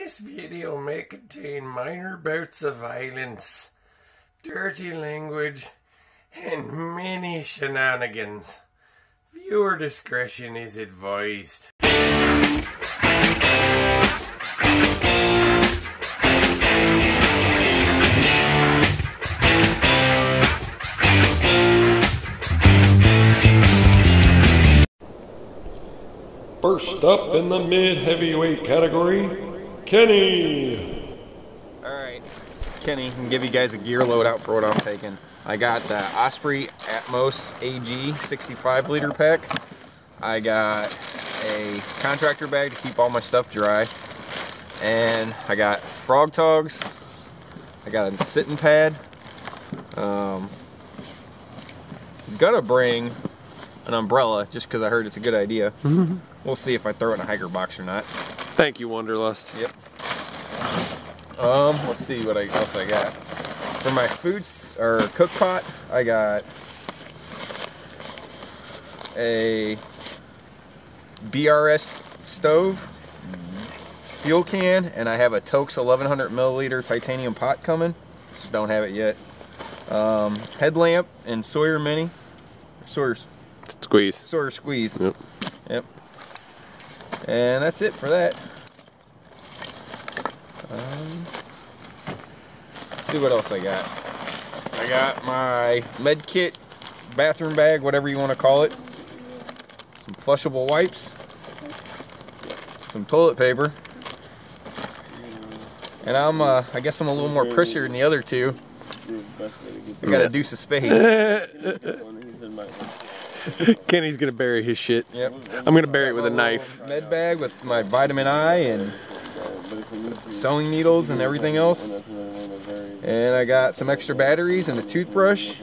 This video may contain minor bouts of violence, dirty language, and many shenanigans. Viewer discretion is advised. First up in the mid-heavyweight category, Kenny. Alright, it's Kenny. I can give you guys a gear loadout for what I'm taking. I got the Osprey Atmos AG 65 liter pack. I got a contractor bag to keep all my stuff dry. And I got frog togs. I got a sitting pad. Gonna bring an umbrella just because I heard it's a good idea. We'll see if I throw it in a hiker box or not. Thank you, Wanderlust. Yep. Let's see what else I got. For my cook pot, I got a BRS stove, fuel can, and I have a Tokes 1100 milliliter titanium pot coming. Just don't have it yet. Headlamp and Sawyer Mini. Sawyer Squeeze. Yep. And that's it for that. Let's see what else I got. I got my med kit, bathroom bag, whatever you want to call it. Some flushable wipes. Some toilet paper. And I guess I'm a little more prissy than the other two. I got a deuce of spades. Kenny's gonna bury his shit. Yep. I'm gonna bury it with a knife. Med bag with my vitamin I and sewing needles and everything else. And I got some extra batteries and a toothbrush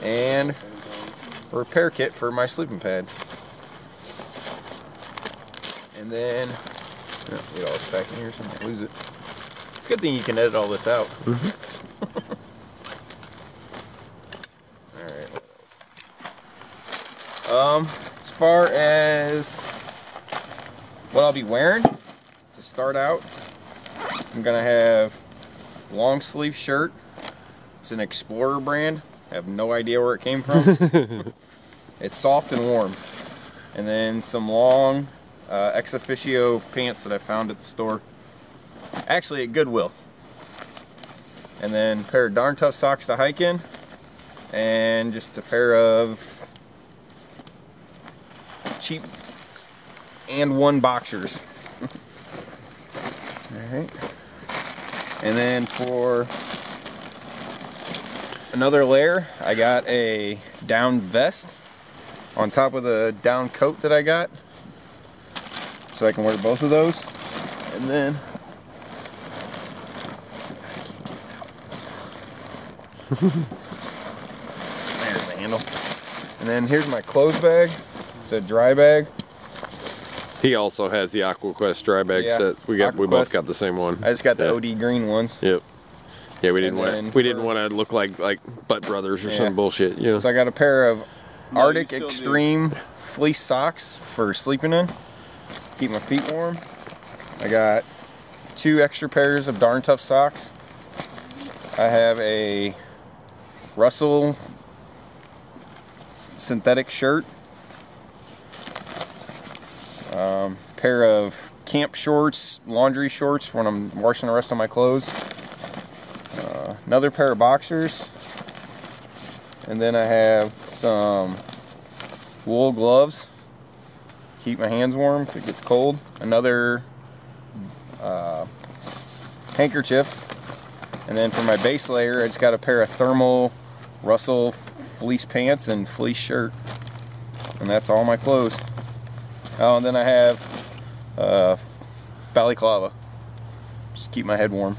and a repair kit for my sleeping pad. And then, get all this back in here so I don't lose it. It's a good thing you can edit all this out. As far as what I'll be wearing, to start out, I'm gonna have long sleeve shirt. It's an Explorer brand. I have no idea where it came from. It's soft and warm. And then some long ex officio pants that I found at the store. Actually at Goodwill. And then a pair of darn tough socks to hike in. And just a pair of cheap and one boxers. Alright. And then for another layer, I got a down vest on top of the down coat that I got. So I can wear both of those. And then there's the handle. And then here's my clothes bag. It's a dry bag. He also has the AquaQuest dry bag sets. We both got the same one. I just got the OD green ones. Yep. Yeah, we didn't want to look like Butt Brothers or some bullshit. Yeah. So I got a pair of Arctic Extreme fleece socks for sleeping in. Keep my feet warm. I got 2 extra pairs of darn tough socks. I have a Russell synthetic shirt. Pair of camp shorts, laundry shorts when I'm washing the rest of my clothes. Another pair of boxers. And then I have some wool gloves. Keep my hands warm if it gets cold. Another handkerchief. And then for my base layer, I just got a pair of thermal Russell fleece pants and fleece shirt. And that's all my clothes. Oh, and then I have balaclava. Just keep my head warm.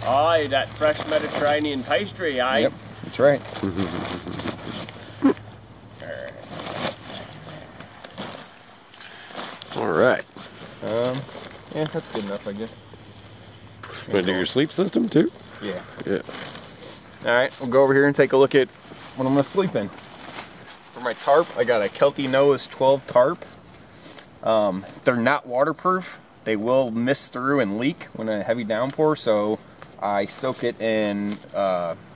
Aye, that fresh Mediterranean pastry, aye. Yep, that's right. Alright. Yeah, that's good enough, I guess. You want to do your sleep system too? Yeah. Yeah. Alright, we'll go over here and take a look at what I'm going to sleep in. For my tarp, I got a Kelty Noah's 12 tarp. They're not waterproof, they will mist through and leak when a heavy downpour, so I soak it in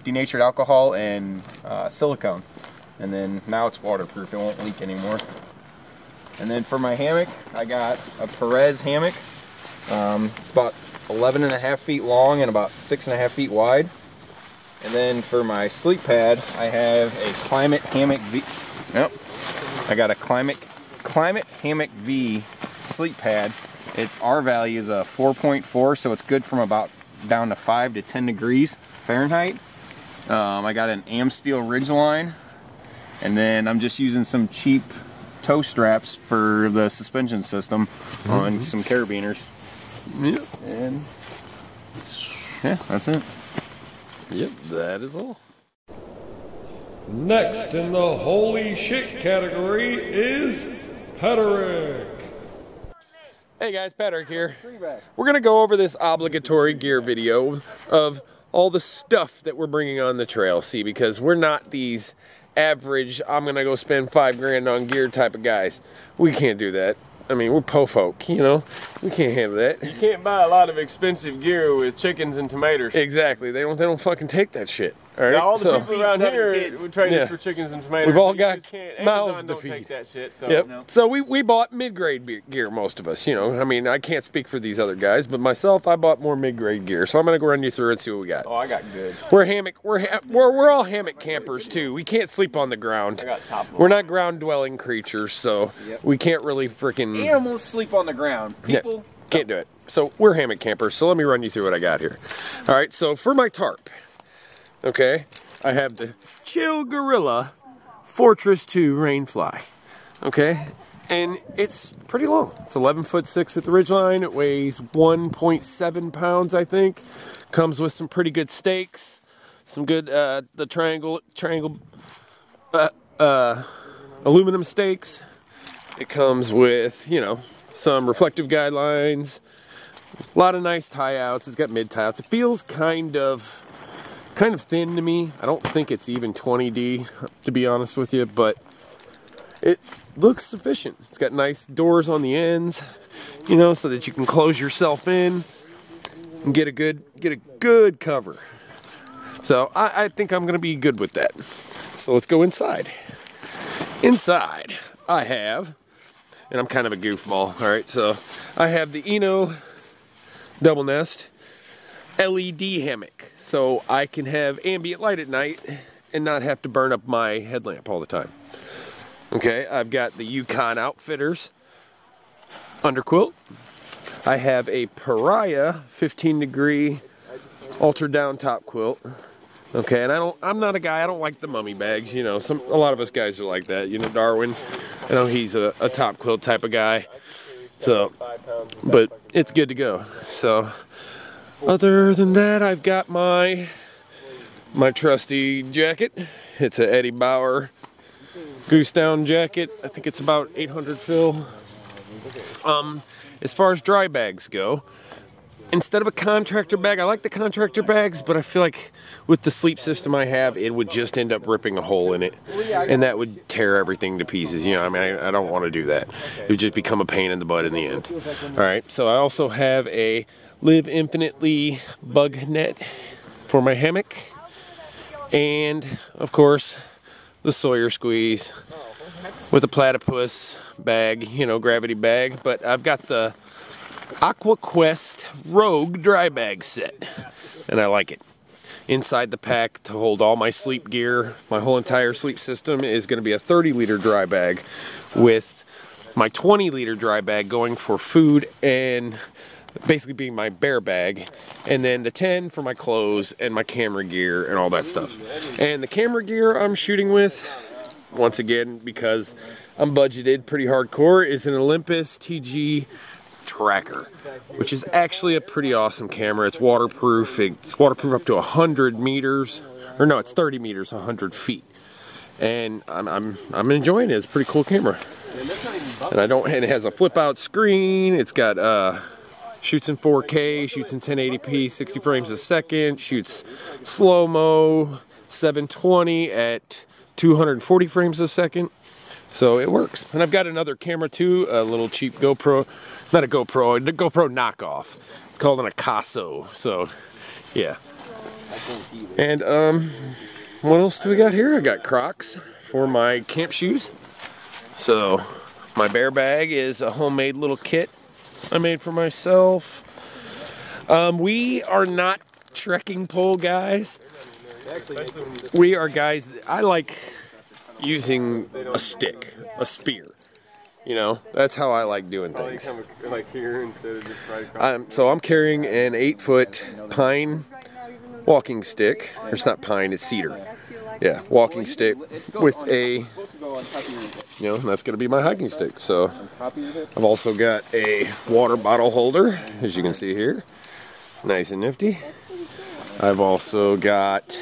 denatured alcohol and silicone, and then now it's waterproof. It won't leak anymore. And then for my hammock, I got a Perez hammock. It's about 11.5 feet long and about 6.5 feet wide. And then for my sleep pad, I have a Climate Hammock V. Nope. I got a Climate Hammock V sleep pad. Its R value is a 4.4, so it's good from about down to 5 to 10 degrees Fahrenheit. I got an Amsteel Ridgeline, and then I'm just using some cheap toe straps for the suspension system on some carabiners. Yep. And yeah, that's it. Yep, that is all. Next in the holy shit category is Patrick. Hey guys, Patrick here. We're gonna go over this obligatory gear video of all the stuff that we're bringing on the trail. See, because we're not these average, I'm gonna go spend $5 grand on gear type of guys. We can't do that. I mean, we're po folk, you know? We can't handle that. You can't buy a lot of expensive gear with chickens and tomatoes. Exactly. They don't fucking take that shit. All right. Now, all the people around here would trade us for chickens and tomatoes. We've all got mouths to don't feed. take that shit, so. Yep. No. So we bought mid-grade gear, most of us. You know, I mean, I can't speak for these other guys, but myself, I bought more mid-grade gear. So I'm gonna go run you through and see what we got. Oh, I got good. We're all hammock campers too. We can't sleep on the ground. I got top load. We're not ground-dwelling creatures, so we can't really freaking. Animals sleep on the ground. People can't do it. So we're hammock campers. So let me run you through what I got here. All right. So for my tarp, okay, I have the Chill Gorilla Fortress 2 Rainfly. Okay, and it's pretty long. It's 11'6" at the ridgeline. It weighs 1.7 pounds, I think. Comes with some pretty good stakes, some good the triangle aluminum stakes. It comes with, you know, some reflective guidelines, a lot of nice tie outs. It's got mid tie outs. It feels kind of thin to me. I don't think it's even 20D, to be honest with you, but it looks sufficient. It's got nice doors on the ends, you know, so that you can close yourself in and get a good cover. So I think I'm gonna be good with that. So let's go inside. Inside, I have, and I'm kind of a goofball, all right, so I have the Eno Double Nest LED hammock, so I can have ambient light at night and not have to burn up my headlamp all the time. Okay, I've got the Yukon Outfitters underquilt. I have a Pariah 15-degree ultra down top quilt. Okay, and I'm not a guy, I don't like the mummy bags, you know, a lot of us guys are like that, you know, Darwin, I know he's a top quilt type of guy, so, but it's good to go. So, other than that, I've got my trusty jacket. It's a Eddie Bauer goose down jacket. I think it's about 800 fill. As far as dry bags go, instead of a contractor bag, I like the contractor bags, but I feel like with the sleep system I have, it would just end up ripping a hole in it, and that would tear everything to pieces. You know, I mean, I don't want to do that. It would just become a pain in the butt in the end. All right, so I also have a Live Infinitely bug net for my hammock, and of course, the Sawyer Squeeze with a platypus bag, you know, gravity bag, but I've got the AquaQuest Rogue dry bag set, and I like it. Inside the pack to hold all my sleep gear, my whole entire sleep system, is going to be a 30-liter dry bag with my 20-liter dry bag going for food and basically being my bear bag, and then the 10 for my clothes and my camera gear and all that stuff. And the camera gear I'm shooting with, once again, because I'm budgeted pretty hardcore, is an Olympus TG Tracker, which is actually a pretty awesome camera. It's waterproof. It's waterproof up to 100 meters, or no, it's 30 meters, 100 feet. And I'm enjoying it. It's a pretty cool camera. And it has a flip out screen. It's got shoots in 4K, shoots in 1080p, 60 frames a second, shoots slow-mo, 720 at 240 frames a second. So it works. And I've got another camera too, a little cheap GoPro not a GoPro, a GoPro knockoff. It's called an Akaso. So, yeah. And what else do we got here? I got Crocs for my camp shoes. So my bear bag is a homemade little kit I made for myself. We are not trekking pole guys. We are guys, I like using a stick, a spear. You know, that's how I like doing things. Like here instead of just right across. So I'm carrying an 8-foot pine walking stick. It's not pine, it's cedar. Yeah, walking stick with a, you know, that's going to be my hiking stick. So I've also got a water bottle holder, as you can see here. Nice and nifty. I've also got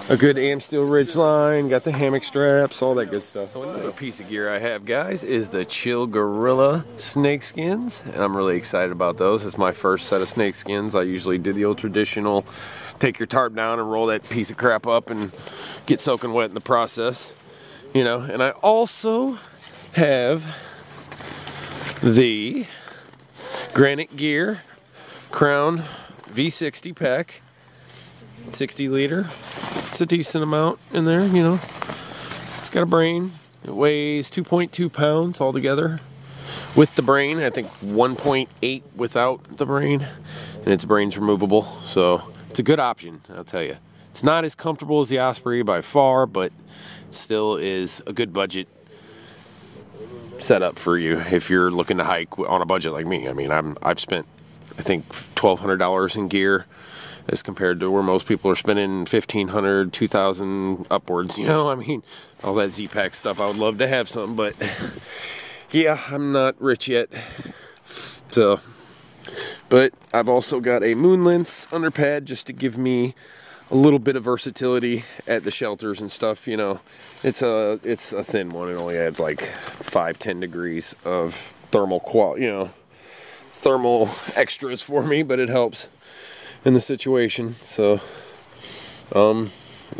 a good Amsteel ridge line, got the hammock straps, all that good stuff. So another piece of gear I have, guys, is the Chill Gorilla snake skins, and I'm really excited about those. It's my first set of snake skins. I usually do the old traditional, take your tarp down and roll that piece of crap up and get soaking wet in the process, you know. And I also have the Granite Gear Crown V60 pack, 60 liter. It's a decent amount in there, you know. It's got a brain. It weighs 2.2 pounds altogether with the brain. I think 1.8 without the brain, and its brain's removable, so it's a good option, I'll tell you. It's not as comfortable as the Osprey by far, but still is a good budget setup for you if you're looking to hike on a budget like me. I mean, I've spent, I think, $1,200 in gear as compared to where most people are spending $1,500, $2,000 upwards. You know, I mean, all that Z-Pack stuff. I would love to have some, but yeah, I'm not rich yet. So, but I've also got a moon lens underpad just to give me a little bit of versatility at the shelters and stuff. You know, it's a thin one. It only adds like 5-10 degrees of thermal thermal extras for me, but it helps in the situation. So I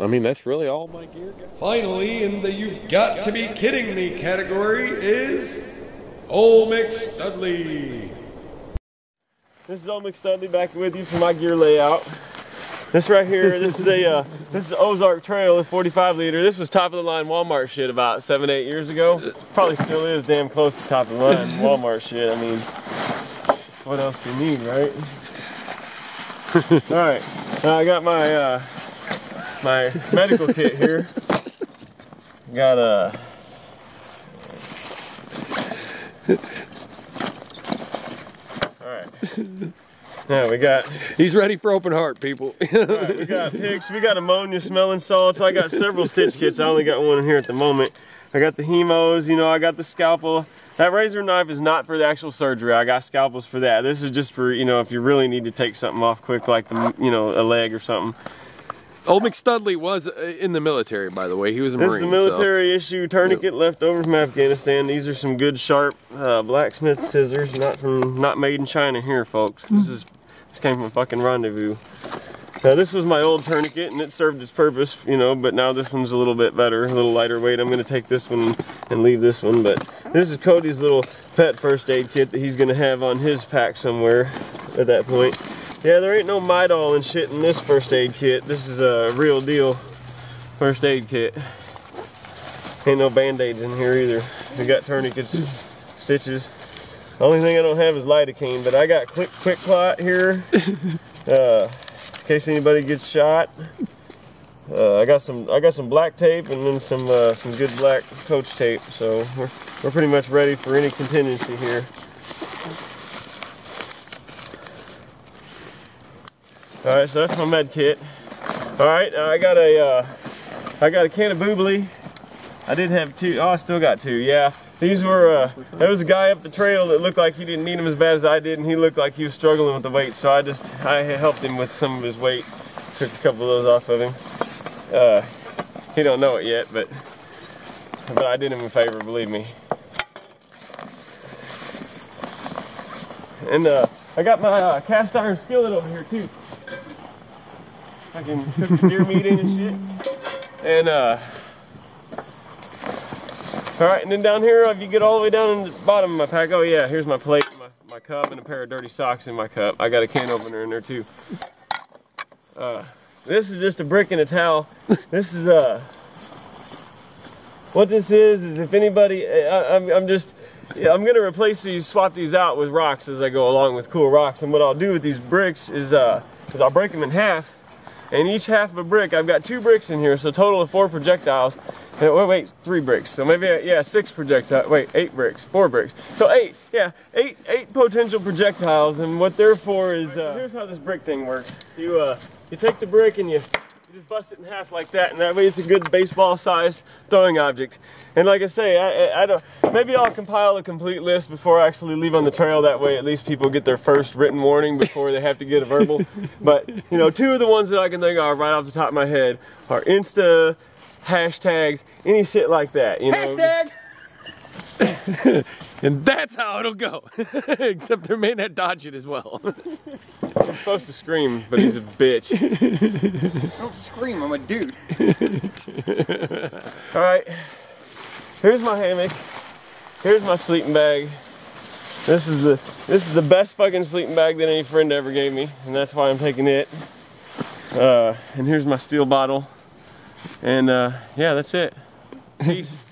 mean, that's really all my gear. Finally, in the "You've Got to Be Kidding Me" category is Old McStudley. This is Old McStudley back with you for my gear layout. This right here, this is Ozark Trail, a 45 liter. This was top of the line Walmart shit about 7-8 years ago. Probably still is damn close to top of the line Walmart shit. I mean, what else do you need, right? All right, I got my my medical kit here. Got a yeah, we got. He's ready for open heart, people. Right, we got picks. We got ammonia smelling salts. I got several stitch kits. I only got one in here at the moment. I got the hemos. You know, I got the scalpel. That razor knife is not for the actual surgery. I got scalpels for that. This is just for, you know, if you really need to take something off quick, like the, you know, a leg or something. Old McStudley was in the military, by the way. He was a Marine. This is a military issue tourniquet left over from Afghanistan. These are some good sharp blacksmith scissors, not made in China here, folks. This came from a fucking Rendezvous. Now this was my old tourniquet and it served its purpose, you know, but now this one's a little bit better, a little lighter weight. I'm gonna take this one and leave this one, but this is Cody's little pet first aid kit that he's gonna have on his pack somewhere at that point. Yeah, there ain't no Midol and shit in this first aid kit. This is a real deal first aid kit. Ain't no band-aids in here either. We got tourniquets, stitches. The only thing I don't have is lidocaine, but I got quick clot here. In case anybody gets shot. I got some black tape and then some good black coach tape. So we're pretty much ready for any contingency here. All right, so that's my med kit. All right, I got a can of boobly. I did have two. Oh, I still got two. Yeah, these were. There was a guy up the trail that looked like he didn't need them as bad as I did, and he looked like he was struggling with the weight. So I helped him with some of his weight. Took a couple of those off of him. He don't know it yet, but I did him a favor, believe me. And I got my cast iron skillet over here too. I can cook the deer meat in and shit. And all right, and then down here, if you get all the way down in the bottom of my pack, oh yeah, here's my plate, my cup and a pair of dirty socks in my cup. I got a can opener in there too. This is just a brick and a towel. This is what this is if anybody, I'm gonna replace these, swap these out with rocks as I go along with cool rocks. And what I'll do with these bricks is I'll break them in half, and each half of a brick, I've got 2 bricks in here, so a total of 4 projectiles. And, wait, 3 bricks. So maybe, yeah, 6 projectiles. Wait, 8 bricks, 4 bricks. So 8, yeah, 8 potential projectiles. And what they're for is, here's how this brick thing works. You take the brick and you just bust it in half like that, and that way it's a good baseball-sized throwing object. And like I say, I don't. Maybe I'll compile a complete list before I actually leave on the trail. That way, at least people get their first written warning before they have to get a verbal. But you know, 2 of the ones that I can think of right off the top of my head are Insta, hashtags, any shit like that. You know. Hashtag. And that's how it'll go. Except their man had dodge it as well. I'm supposed to scream, but he's a bitch. Don't scream, I'm a dude. Alright, here's my hammock. Here's my sleeping bag. This is the best fucking sleeping bag that any friend ever gave me, and that's why I'm taking it. And here's my steel bottle. And yeah, that's it. Peace.